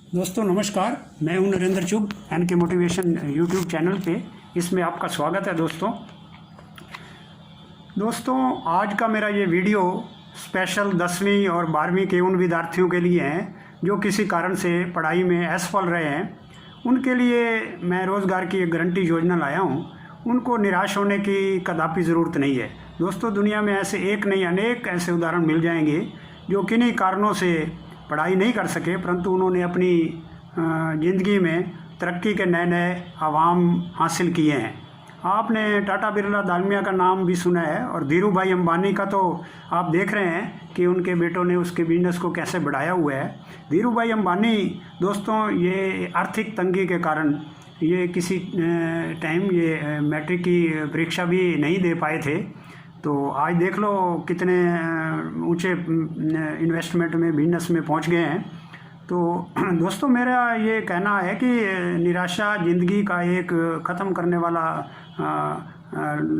दोस्तों नमस्कार, मैं हूं नरेंद्र चुग एनके मोटिवेशन यूट्यूब चैनल पे। इसमें आपका स्वागत है। दोस्तों आज का मेरा ये वीडियो स्पेशल 10वीं और 12वीं के उन विद्यार्थियों के लिए हैं जो किसी कारण से पढ़ाई में असफल रहे हैं। उनके लिए मैं रोज़गार की एक गारंटी योजना लाया हूँ। उनको निराश होने की कदापि ज़रूरत नहीं है। दोस्तों दुनिया में ऐसे एक नहीं अनेक ऐसे उदाहरण मिल जाएंगे जो किन्हीं कारणों से पढ़ाई नहीं कर सके, परंतु उन्होंने अपनी ज़िंदगी में तरक्की के नए नए आवाम हासिल किए हैं। आपने टाटा बिरला दालमिया का नाम भी सुना है और धीरू भाई अंबानी का तो आप देख रहे हैं कि उनके बेटों ने उसके बिजनेस को कैसे बढ़ाया हुआ है। धीरू भाई अंबानी दोस्तों ये आर्थिक तंगी के कारण ये किसी टाइम ये मैट्रिक की परीक्षा भी नहीं दे पाए थे। तो आज देख लो कितने ऊंचे इन्वेस्टमेंट में बिजनेस में पहुंच गए हैं। तो दोस्तों मेरा ये कहना है कि निराशा ज़िंदगी का एक ख़त्म करने वाला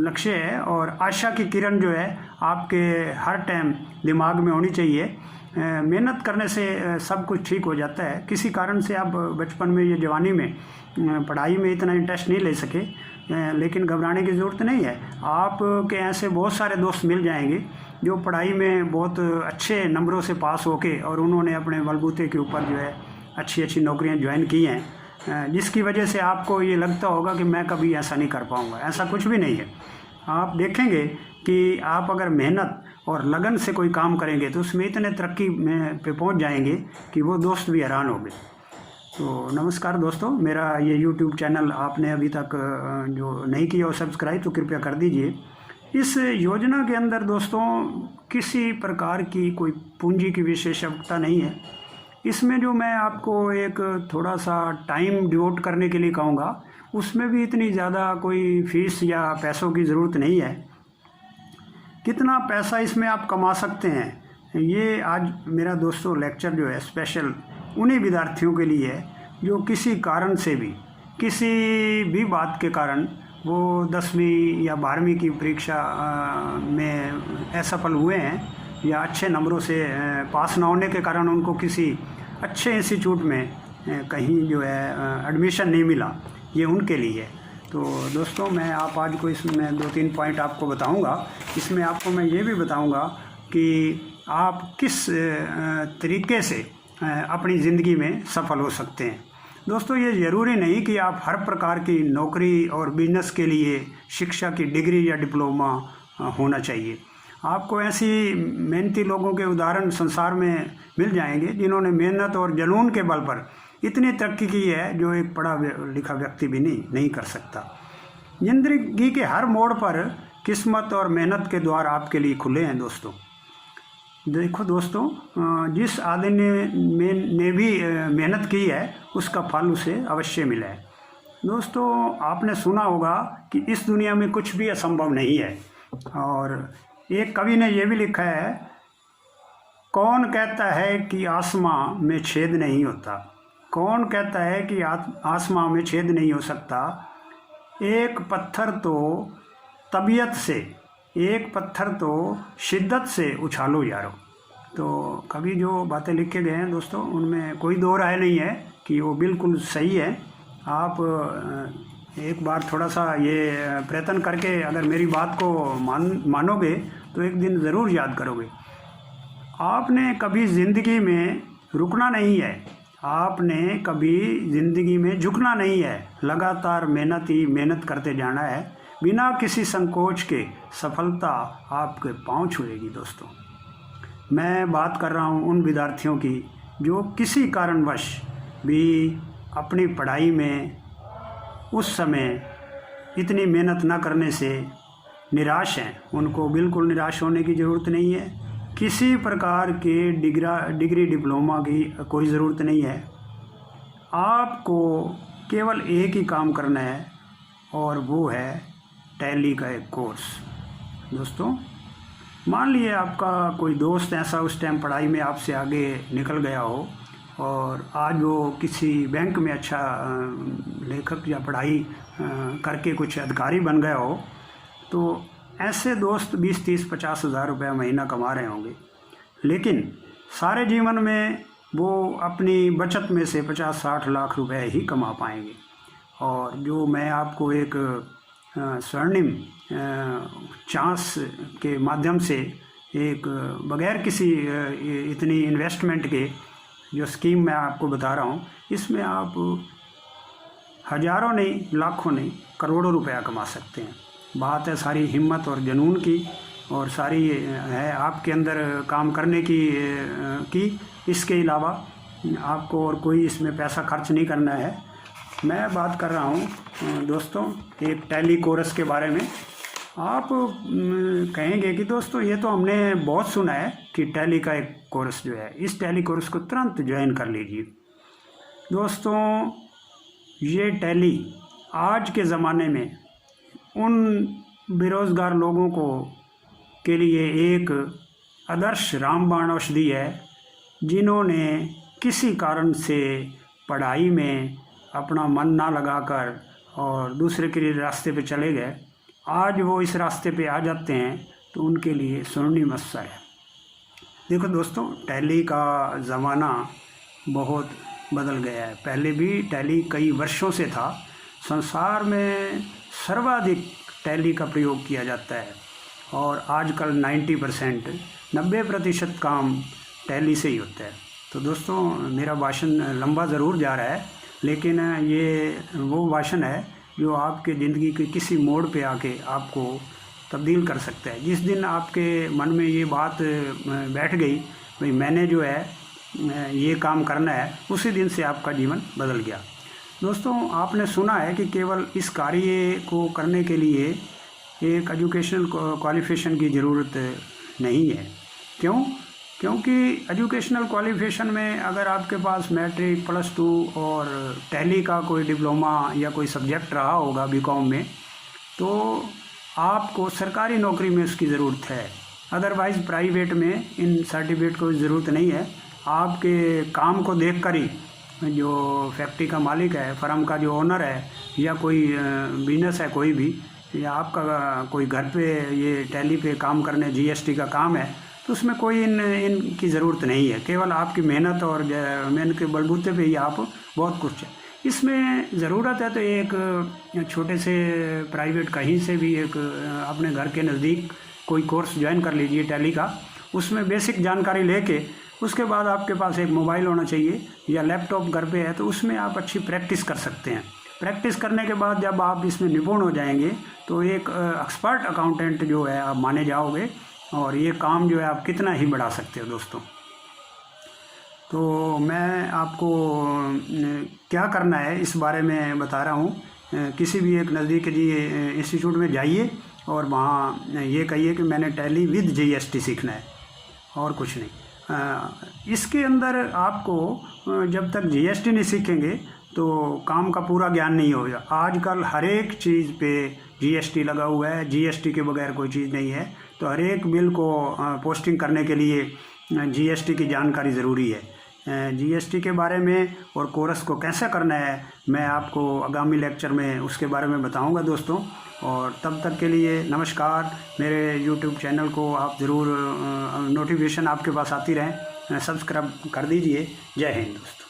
लक्ष्य है और आशा की किरण जो है आपके हर टाइम दिमाग में होनी चाहिए। मेहनत करने से सब कुछ ठीक हो जाता है। किसी कारण से आप बचपन में, ये जवानी में पढ़ाई में इतना इंटरेस्ट नहीं ले सके, लेकिन घबराने की ज़रूरत नहीं है। आपके ऐसे बहुत सारे दोस्त मिल जाएंगे जो पढ़ाई में बहुत अच्छे नंबरों से पास होके और उन्होंने अपने बलबूते के ऊपर जो है अच्छी अच्छी नौकरियां ज्वाइन की हैं, जिसकी वजह से आपको ये लगता होगा कि मैं कभी ऐसा नहीं कर पाऊँगा। ऐसा कुछ भी नहीं है। आप देखेंगे कि आप अगर मेहनत और लगन से कोई काम करेंगे तो उसमें इतने तरक्की में पे पहुँच जाएंगे कि वो दोस्त भी हैरान होंगे। तो नमस्कार दोस्तों, मेरा ये YouTube चैनल आपने अभी तक जो नहीं किया हो सब्सक्राइब तो कृपया कर दीजिए। इस योजना के अंदर दोस्तों किसी प्रकार की कोई पूंजी की विशेष आवश्यकता नहीं है। इसमें जो मैं आपको एक थोड़ा सा टाइम डिवोट करने के लिए कहूँगा, उसमें भी इतनी ज़्यादा कोई फीस या पैसों की ज़रूरत नहीं है। कितना पैसा इसमें आप कमा सकते हैं, ये आज मेरा दोस्तों लेक्चर जो है स्पेशल उन्हीं विद्यार्थियों के लिए है जो किसी कारण से भी, किसी भी बात के कारण वो 10वीं या 12वीं की परीक्षा में असफल हुए हैं या अच्छे नंबरों से पास ना होने के कारण उनको किसी अच्छे इंस्टीट्यूट में कहीं जो है एडमिशन नहीं मिला। ये उनके लिए है। तो दोस्तों मैं आज को इसमें 2-3 पॉइंट आपको बताऊंगा। इसमें आपको मैं ये भी बताऊंगा कि आप किस तरीके से अपनी ज़िंदगी में सफल हो सकते हैं। दोस्तों ये ज़रूरी नहीं कि आप हर प्रकार की नौकरी और बिजनेस के लिए शिक्षा की डिग्री या डिप्लोमा होना चाहिए। आपको ऐसी मेहनती लोगों के उदाहरण संसार में मिल जाएंगे जिन्होंने मेहनत और जुनून के बल पर इतनी तरक्की की है जो एक पढ़ा लिखा व्यक्ति भी नहीं कर सकता। जिंदगी के हर मोड़ पर किस्मत और मेहनत के द्वार आपके लिए खुले हैं। दोस्तों देखो दोस्तों, जिस आदमी ने भी मेहनत की है उसका फल उसे अवश्य मिला है। दोस्तों आपने सुना होगा कि इस दुनिया में कुछ भी असंभव नहीं है। और एक कवि ने यह भी लिखा है, कौन कहता है कि आसमां में छेद नहीं होता, कौन कहता है कि आसमां में छेद नहीं हो सकता। एक पत्थर तो तबीयत से, एक पत्थर तो शिद्दत से उछालो यारो। तो कभी जो बातें लिख के गए हैं दोस्तों उनमें कोई दो राय नहीं है कि वो बिल्कुल सही है। आप एक बार थोड़ा सा ये प्रयत्न करके अगर मेरी बात को मानोगे तो एक दिन ज़रूर याद करोगे। आपने कभी ज़िंदगी में रुकना नहीं है, आपने कभी ज़िंदगी में झुकना नहीं है। लगातार मेहनत करते जाना है, बिना किसी संकोच के सफलता आपके पांव छुएगी। दोस्तों मैं बात कर रहा हूं उन विद्यार्थियों की जो किसी कारणवश भी अपनी पढ़ाई में उस समय इतनी मेहनत न करने से निराश हैं। उनको बिल्कुल निराश होने की ज़रूरत नहीं है। किसी प्रकार के डिग्री डिप्लोमा की कोई ज़रूरत नहीं है। आपको केवल एक ही काम करना है और वो है टैली का एक कोर्स। दोस्तों मान लिए आपका कोई दोस्त ऐसा उस टाइम पढ़ाई में आपसे आगे निकल गया हो और आज वो किसी बैंक में अच्छा लेखक या पढ़ाई करके कुछ अधिकारी बन गया हो, तो ऐसे दोस्त 20-30-50 हज़ार रुपये महीना कमा रहे होंगे, लेकिन सारे जीवन में वो अपनी बचत में से 50-60 लाख रुपए ही कमा पाएंगे। और जो मैं आपको एक स्वर्णिम चांस के माध्यम से एक बगैर किसी इतनी इन्वेस्टमेंट के जो स्कीम मैं आपको बता रहा हूँ, इसमें आप हज़ारों नहीं, लाखों नहीं, करोड़ों रुपया कमा सकते हैं। बात है सारी हिम्मत और जुनून की, और सारी है आपके अंदर काम करने की। इसके अलावा आपको और कोई इसमें पैसा खर्च नहीं करना है। मैं बात कर रहा हूँ दोस्तों एक टैली कोर्स के बारे में। आप कहेंगे कि दोस्तों ये तो हमने बहुत सुना है कि टैली का एक कोर्स जो है, इस टैली कोर्स को तुरंत ज्वाइन कर लीजिए। दोस्तों ये टैली आज के ज़माने में उन बेरोज़गार लोगों को के लिए एक आदर्श रामबाण औषधि है, जिन्होंने किसी कारण से पढ़ाई में अपना मन ना लगाकर और दूसरे के रास्ते पे चले गए। आज वो इस रास्ते पे आ जाते हैं तो उनके लिए स्वर्णिम अवसर है। देखो दोस्तों, टैली का ज़माना बहुत बदल गया है। पहले भी टैली कई वर्षों से था। संसार में सर्वाधिक टैली का प्रयोग किया जाता है और आजकल 90% काम टैली से ही होता है। तो दोस्तों मेरा भाषण लंबा ज़रूर जा रहा है, लेकिन ये वो भाषण है जो आपके ज़िंदगी के किसी मोड़ पे आके आपको तब्दील कर सकता है। जिस दिन आपके मन में ये बात बैठ गई भाई मैंने जो है ये काम करना है, उसी दिन से आपका जीवन बदल गया। दोस्तों आपने सुना है कि केवल इस कार्य को करने के लिए एक एजुकेशनल क्वालिफ़िकेशन की ज़रूरत नहीं है। क्यों? क्योंकि एजुकेशनल क्वालिफ़िकेशन में अगर आपके पास मैट्रिक, +2 और टैली का कोई डिप्लोमा या कोई सब्जेक्ट रहा होगा बीकॉम में, तो आपको सरकारी नौकरी में उसकी ज़रूरत है। अदरवाइज़ प्राइवेट में इन सर्टिफिकेट को ज़रूरत नहीं है। आपके काम को देखकर ही जो फैक्ट्री का मालिक है, फर्म का जो ओनर है, या कोई बिजनेस है कोई भी, या आपका कोई घर पे ये टैली पे काम करने जीएसटी का काम है, तो उसमें कोई इनकी ज़रूरत नहीं है। केवल आपकी मेहनत और मेहनत के बलबूते पे ही आप बहुत कुछ है। इसमें ज़रूरत है तो एक छोटे से प्राइवेट कहीं से भी एक अपने घर के नज़दीक कोई कोर्स ज्वाइन कर लीजिए टैली का। उसमें बेसिक जानकारी लेके उसके बाद आपके पास एक मोबाइल होना चाहिए या लैपटॉप घर पे है, तो उसमें आप अच्छी प्रैक्टिस कर सकते हैं। प्रैक्टिस करने के बाद जब आप इसमें निपुण हो जाएंगे तो एक एक्सपर्ट अकाउंटेंट जो है आप माने जाओगे, और ये काम जो है आप कितना ही बढ़ा सकते हो दोस्तों। तो मैं आपको क्या करना है इस बारे में बता रहा हूँ। किसी भी एक नज़दीक जी इंस्टीट्यूट में जाइए और वहाँ ये कहिए कि मैंने टैली विद जीएसटी सीखना है, और कुछ नहीं। इसके अंदर आपको जब तक जीएसटी नहीं सीखेंगे तो काम का पूरा ज्ञान नहीं होगा। आजकल हर एक चीज़ पे जीएसटी लगा हुआ है, जीएसटी के बगैर कोई चीज़ नहीं है। तो हर एक बिल को पोस्टिंग करने के लिए जीएसटी की जानकारी ज़रूरी है। जीएसटी के बारे में और कोर्स को कैसे करना है मैं आपको आगामी लेक्चर में उसके बारे में बताऊंगा दोस्तों। और तब तक के लिए नमस्कार। मेरे यूट्यूब चैनल को आप ज़रूर नोटिफिकेशन आपके पास आती रहें, सब्सक्राइब कर दीजिए। जय हिंद दोस्तों।